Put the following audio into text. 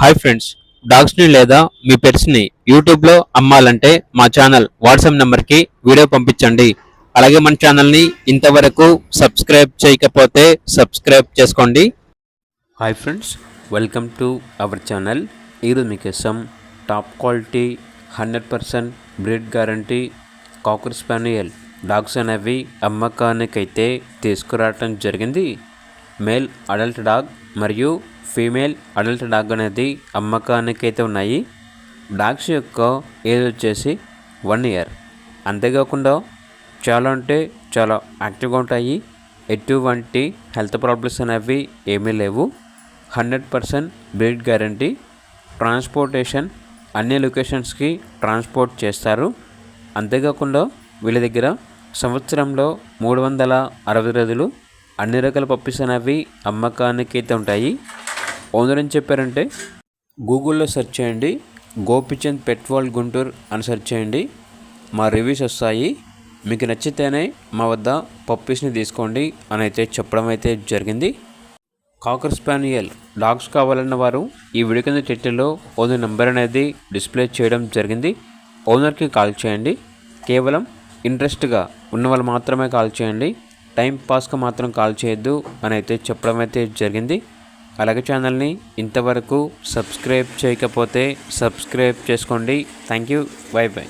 Hi friends, డాగ్స్ని లేదా మీ పెట్స్ని యూట్యూబ్లో అమ్మాలంటే మా ఛానల్ వాట్సాప్ నెంబర్కి వీడియో పంపించండి. అలాగే మన ఛానల్ని ఇంతవరకు సబ్స్క్రైబ్ చేయకపోతే సబ్స్క్రైబ్ చేసుకోండి. Hi friends, welcome to our channel. ఈరోజు మీకోసం top quality 100% breed guarantee cocker spaniel dogs అనేవి అమ్మకానికైతే తీసుకురావటం జరిగింది. మేల్ అడల్ట్ డాగ్ మరియు ఫీమేల్ అడల్ట్ డాగ్ అనేది అమ్మకానికైతే ఉన్నాయి. డాగ్స్ యొక్క ఏజ్ వచ్చేసి 1 year. అంతేకాకుండా చాలా అంటే చాలా యాక్టివ్గా ఉంటాయి. ఎటువంటి హెల్త్ ప్రాబ్లమ్స్ అనేవి ఏమీ లేవు. 100% బ్రీడ్ గ్యారంటీ. ట్రాన్స్పోర్టేషన్ అన్ని లొకేషన్స్కి ట్రాన్స్పోర్ట్ చేస్తారు. అంతేకాకుండా వీళ్ళ దగ్గర సంవత్సరంలో 360 రోజులు అన్ని రకాల పప్పీస్ అనేవి అమ్మకానికైతే ఉంటాయి. ఓనర్ అని చెప్పారంటే గూగుల్లో సెర్చ్ చేయండి, గోపిచంద్ పెట్ వరల్డ్ గుంటూరు అని సెర్చ్ చేయండి. మా రివ్యూస్ వస్తాయి. మీకు నచ్చితేనే మా వద్ద పప్పీస్ని తీసుకోండి అని అయితే చెప్పడం అయితే జరిగింది. కాకర్ స్పానియల్ డాగ్స్ కావాలన్న వారు ఈ వీడియో కింద టైటిల్లో ఓనర్ నెంబర్ అనేది డిస్ప్లే చేయడం జరిగింది. ఓనర్కి కాల్ చేయండి. కేవలం ఇంట్రెస్ట్గా ఉన్న వాళ్ళు మాత్రమే కాల్ చేయండి. టైం పాస్గా మాత్రం కాల్ చేయొద్దు అని అయితే చెప్పడం అయితే జరిగింది. అలాగే ఛానల్ని ఇంతవరకు సబ్స్క్రైబ్ చేయకపోతే సబ్స్క్రైబ్ చేసుకోండి. Thank you. By by.